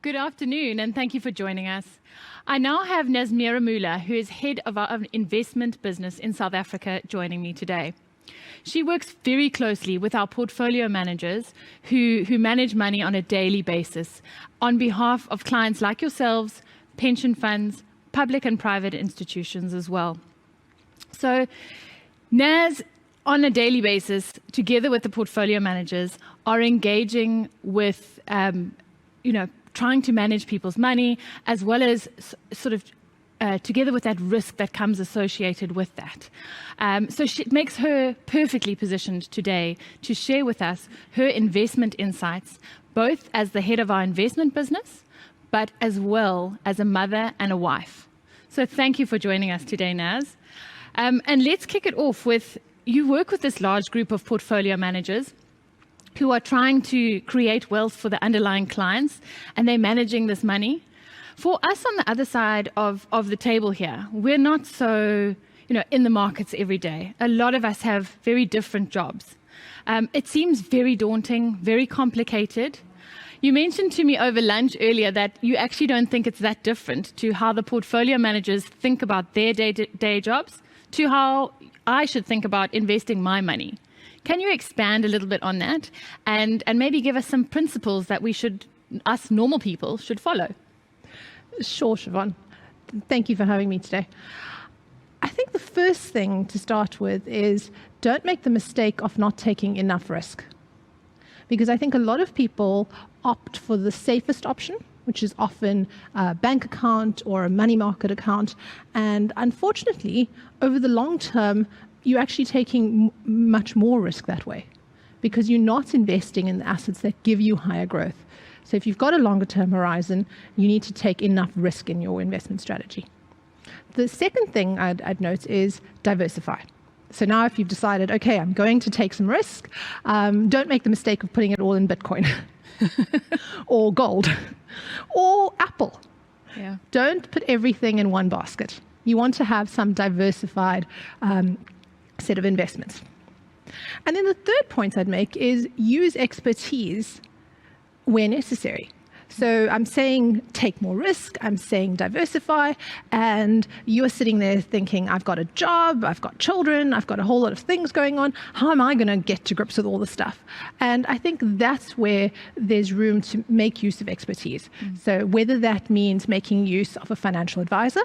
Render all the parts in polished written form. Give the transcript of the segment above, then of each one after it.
Good afternoon, and thank you for joining us. I now have Nazmeera Moola, who is head of our investment business in South Africa, joining me today. She works very closely with our portfolio managers who manage money on a daily basis on behalf of clients like yourselves, pension funds, public and private institutions as well. So Naz, on a daily basis, together with the portfolio managers, are engaging with, trying to manage people's money, as well as together with that risk that comes associated with that. So it makes her perfectly positioned today to share with us her investment insights, both as the head of our investment business, but as well as a mother and a wife. So thank you for joining us today, Naz. And let's kick it off with, you work with this large group of portfolio managers who are trying to create wealth for the underlying clients, and they're managing this money. For us on the other side of the table here, we're not so, in the markets every day. A lot of us have very different jobs. It seems very daunting, very complicated. You mentioned to me over lunch earlier that you actually don't think it's that different to how the portfolio managers think about their day-to-day jobs to how I should think about investing my money. Can you expand a little bit on that and maybe give us some principles that us normal people should follow? Sure, Siobhan. Thank you for having me today. I think the first thing to start with is don't make the mistake of not taking enough risk. Because I think a lot of people opt for the safest option, which is often a bank account or a money market account. And unfortunately, over the long term, you're actually taking much more risk that way because you're not investing in the assets that give you higher growth. So if you've got a longer term horizon, you need to take enough risk in your investment strategy. The second thing I'd note is diversify. So now if you've decided, okay, I'm going to take some risk, don't make the mistake of putting it all in Bitcoin or gold or Apple. Yeah. Don't put everything in one basket. You want to have some diversified set of investments. And then the third point I'd make is use expertise where necessary. So I'm saying take more risk, I'm saying diversify, and you're sitting there thinking, I've got a job, I've got children, I've got a whole lot of things going on. How am I going to get to grips with all this stuff? And I think that's where there's room to make use of expertise. So whether that means making use of a financial advisor,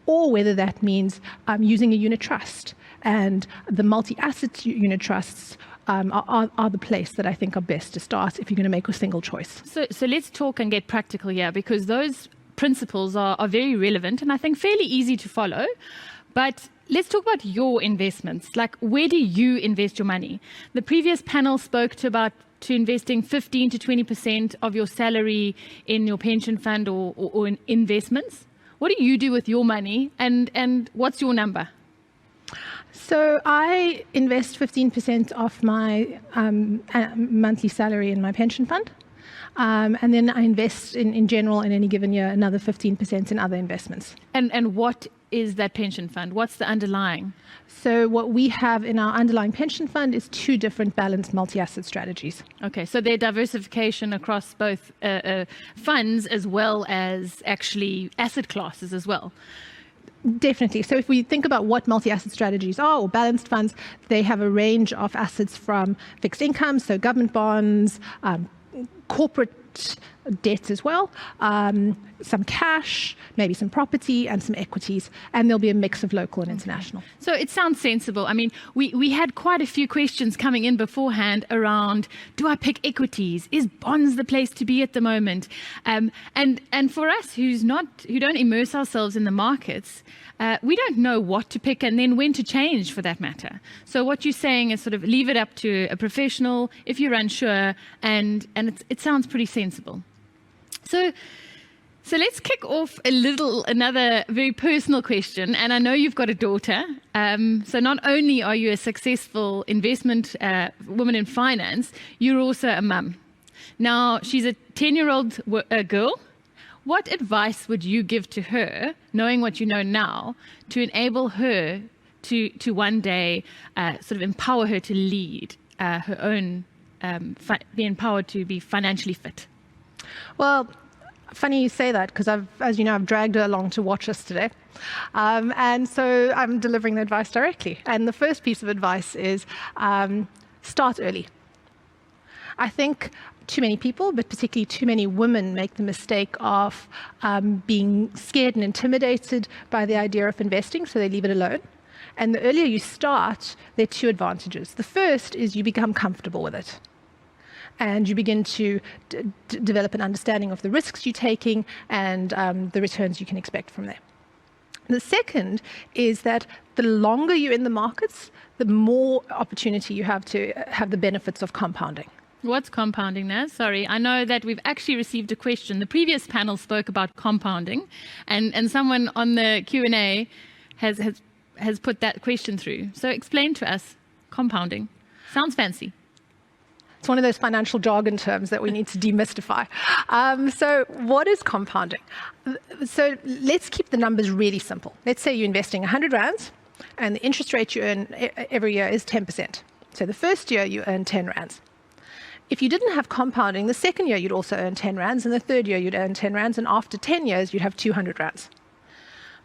or whether that means using a unit trust. And the multi-asset unit trusts are the place that I think are best to start if you're going to make a single choice. So let's talk and get practical here, because those principles are very relevant and I think fairly easy to follow. But let's talk about your investments. Like, where do you invest your money? The previous panel spoke to investing 15 to 20% of your salary in your pension fund or in investments. What do you do with your money, and what's your number? So I invest 15% of my monthly salary in my pension fund. And then I invest in general in any given year another 15% in other investments. And what is that pension fund? What's the underlying? So what we have in our underlying pension fund is two different balanced multi-asset strategies. Okay, so they're diversification across both funds as well as actually asset classes as well. Definitely. So if we think about what multi-asset strategies are, or balanced funds, they have a range of assets from fixed income, so government bonds, corporate debts as well, some cash, maybe some property and some equities, and there'll be a mix of local and international. So it sounds sensible. I mean, we had quite a few questions coming in beforehand around, do I pick equities? Is bonds the place to be at the moment? And for us who don't immerse ourselves in the markets, we don't know what to pick and then when to change for that matter. So what you're saying is sort of leave it up to a professional if you're unsure, and it sounds pretty sensible. So let's kick off another very personal question. And I know you've got a daughter. So not only are you a successful investment woman in finance, you're also a mum. Now, she's a 10-year-old girl. What advice would you give to her, knowing what you know now, to enable her to one day sort of empower her to lead her own, be empowered to be financially fit? Well, Funny you say that, because as you know, I've dragged her along to watch us today. And so I'm delivering the advice directly. And the first piece of advice is start early. I think too many people, but particularly too many women, make the mistake of being scared and intimidated by the idea of investing, so they leave it alone. And the earlier you start, there are two advantages. The first is you become comfortable with it. And you begin to develop an understanding of the risks you're taking and the returns you can expect from there. The second is that the longer you're in the markets, the more opportunity you have to have the benefits of compounding. What's compounding, Naz? Sorry, I know that we've actually received a question. The previous panel spoke about compounding, and someone on the Q&A has put that question through. So explain to us compounding. Sounds fancy. It's one of those financial jargon terms that we need to demystify. So what is compounding? So let's keep the numbers really simple. Let's say you're investing 100 rands and the interest rate you earn every year is 10%. So the first year you earn 10 rands. If you didn't have compounding, the second year you'd also earn 10 rands, and the third year you'd earn 10 rands, and after 10 years you'd have 200 rands.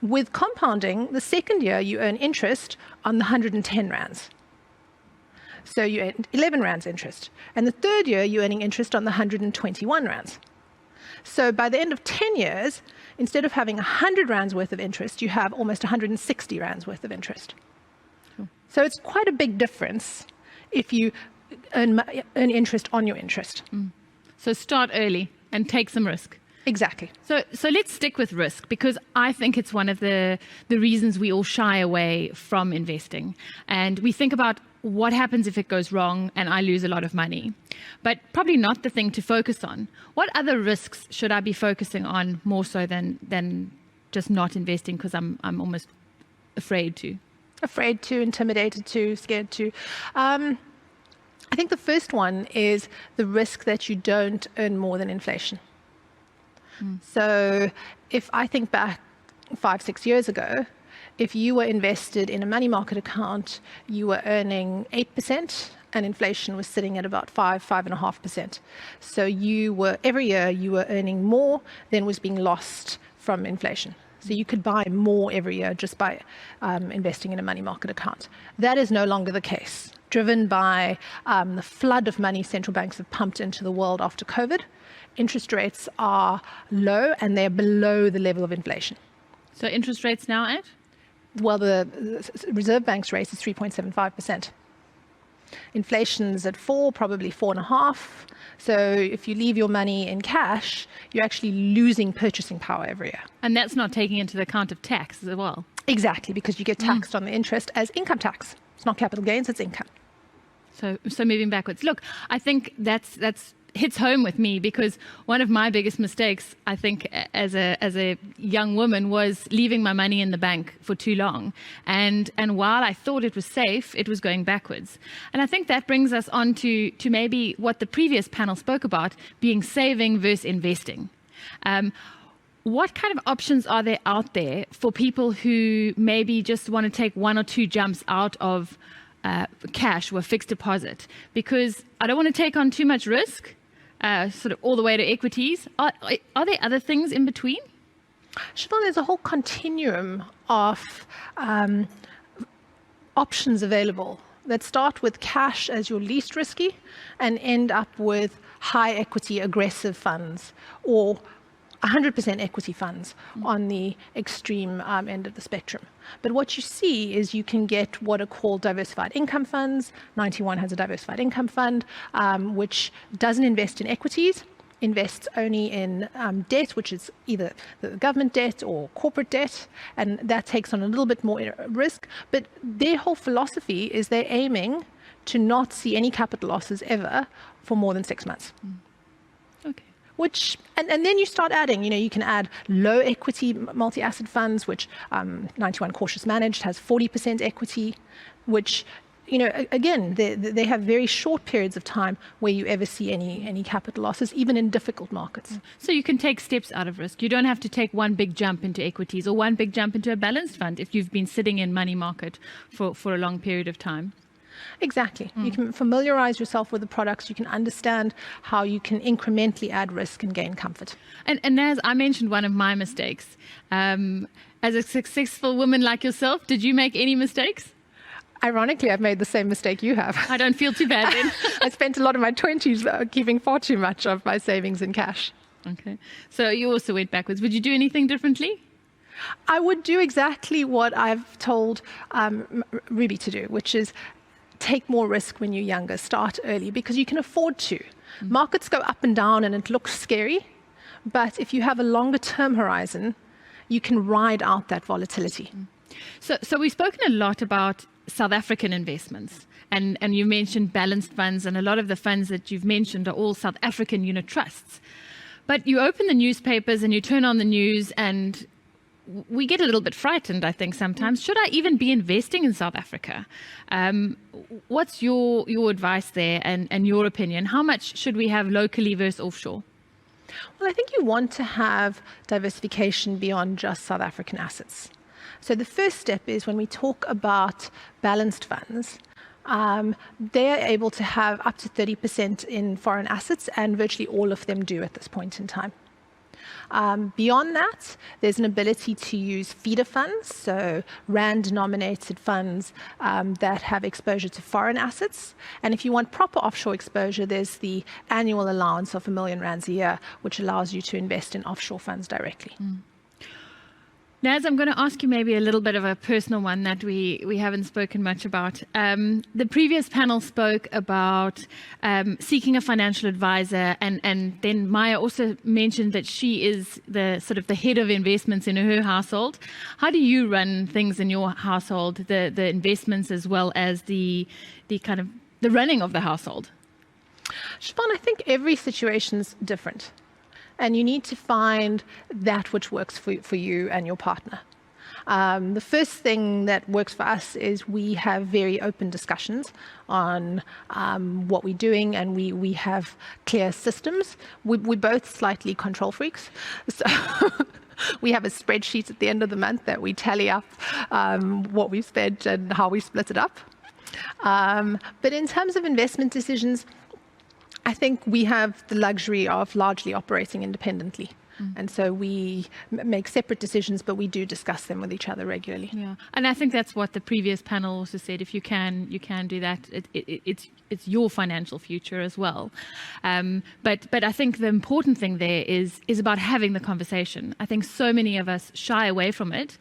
With compounding, the second year you earn interest on the 110 rands. So you earn 11 rands interest. And the third year, you're earning interest on the 121 rands. So by the end of 10 years, instead of having 100 rands worth of interest, you have almost 160 rands worth of interest. Cool. So it's quite a big difference if you earn interest on your interest. So start early and take some risk. Exactly. So let's stick with risk, because I think it's one of the reasons we all shy away from investing. And we think about what happens if it goes wrong and I lose a lot of money, but probably not the thing to focus on. What other risks should I be focusing on more so than just not investing because I'm almost afraid to? Afraid to, intimidated to, scared to. I think the first one is the risk that you don't earn more than inflation. So if I think back 5-6 years ago, if you were invested in a money market account, you were earning 8% and inflation was sitting at about 5.5%. So every year you were earning more than was being lost from inflation. So you could buy more every year just by investing in a money market account. That is no longer the case, driven by the flood of money central banks have pumped into the world after COVID. Interest rates are low and they're below the level of inflation. So interest rates now at? Well, the Reserve Bank's rate is 3.75%. Inflation's at 4, probably 4.5. So if you leave your money in cash, you're actually losing purchasing power every year. And that's not taking into the account of tax as well. Exactly, because you get taxed on the interest as income tax. It's not capital gains, it's income. So moving backwards. Look, I think that's hits home with me, because one of my biggest mistakes, I think, as a young woman, was leaving my money in the bank for too long. And while I thought it was safe, it was going backwards. And I think that brings us on to maybe what the previous panel spoke about, being saving versus investing. What kind of options are there out there for people who maybe just want to take one or two jumps out of cash or a fixed deposit? Because I don't want to take on too much risk, sort of all the way to equities. Are there other things in between? Siobhan, there's a whole continuum of options available that start with cash as your least risky and end up with high equity aggressive funds or 100% equity funds on the extreme end of the spectrum. But what you see is you can get what are called diversified income funds. 91 has a diversified income fund, which doesn't invest in equities, invests only in debt, which is either the government debt or corporate debt, and that takes on a little bit more risk. But their whole philosophy is they're aiming to not see any capital losses ever for more than 6 months. Okay. And then you start adding, you can add low equity multi-asset funds, which 91 Cautious Managed has 40% equity, which, again, they have very short periods of time where you ever see any capital losses, even in difficult markets. So you can take steps out of risk. You don't have to take one big jump into equities or one big jump into a balanced fund if you've been sitting in money market for a long period of time. Exactly. You can familiarize yourself with the products. You can understand how you can incrementally add risk and gain comfort. And as I mentioned, one of my mistakes, as a successful woman like yourself, did you make any mistakes? Ironically, I've made the same mistake you have. I don't feel too bad then. I spent a lot of my 20s keeping far too much of my savings in cash. Okay. So you also went backwards. Would you do anything differently? I would do exactly what I've told Ruby to do, which is take more risk when you're younger. Start early because you can afford to. Markets go up and down and it looks scary, but if you have a longer term horizon, you can ride out that volatility. So we've spoken a lot about South African investments, and you mentioned balanced funds, and a lot of the funds that you've mentioned are all South African unit trusts. But you open the newspapers and you turn on the news and we get a little bit frightened, I think, sometimes. Should I even be investing in South Africa? What's your advice there and your opinion? How much should we have locally versus offshore? Well, I think you want to have diversification beyond just South African assets. So the first step is when we talk about balanced funds, they are able to have up to 30% in foreign assets, and virtually all of them do at this point in time. Beyond that, there's an ability to use feeder funds, so rand-denominated funds that have exposure to foreign assets. And if you want proper offshore exposure, there's the annual allowance of R1 million a year, which allows you to invest in offshore funds directly. Naz, I'm going to ask you maybe a little bit of a personal one that we haven't spoken much about. The previous panel spoke about seeking a financial advisor, and then Maya also mentioned that she is the sort of the head of investments in her household. How do you run things in your household, the investments as well as the kind of the running of the household? Siobhan, I think every situation's different. And you need to find that which works for you and your partner. The first thing that works for us is we have very open discussions on what we're doing, and we have clear systems. We're both slightly control freaks. So we have a spreadsheet at the end of the month that we tally up what we've spent and how we split it up. But in terms of investment decisions, I think we have the luxury of largely operating independently. And so we make separate decisions, but we do discuss them with each other regularly. Yeah, and I think that's what the previous panel also said. If you can do that. It's your financial future as well. But I think the important thing there is about having the conversation. I think so many of us shy away from it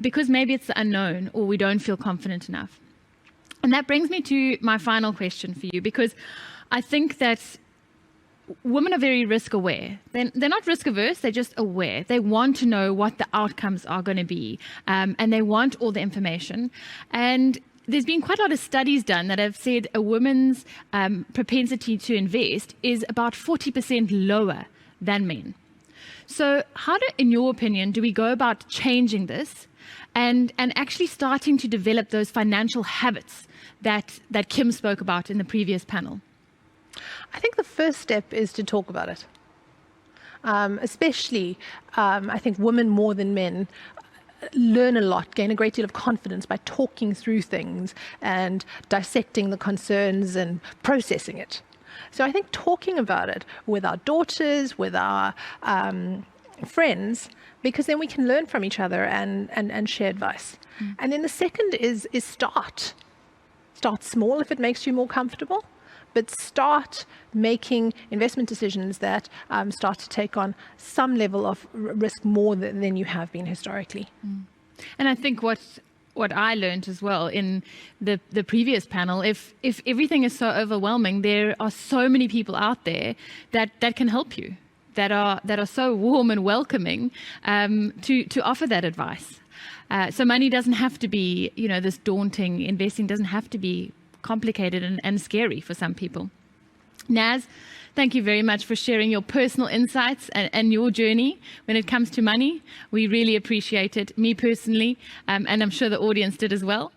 because maybe it's the unknown or we don't feel confident enough. And that brings me to my final question for you, because I think that women are very risk aware. They're not risk averse, they're just aware. They want to know what the outcomes are going to be, and they want all the information. And there's been quite a lot of studies done that have said a woman's propensity to invest is about 40% lower than men. So how in your opinion, do we go about changing this and actually starting to develop those financial habits that Kim spoke about in the previous panel? I think the first step is to talk about it. Especially, I think women more than men learn a lot, gain a great deal of confidence by talking through things and dissecting the concerns and processing it. So I think talking about it with our daughters, with our friends, because then we can learn from each other and share advice. And then the second is start. Start small if it makes you more comfortable, but start making investment decisions that start to take on some level of risk more than you have been historically. And I think what I learned as well in the previous panel, if everything is so overwhelming, there are so many people out there that can help you, that are so warm and welcoming to offer that advice. So money doesn't have to be, this daunting. Investing doesn't have to be complicated and scary for some people. Naz, thank you very much for sharing your personal insights and your journey when it comes to money. We really appreciate it, me personally, and I'm sure the audience did as well.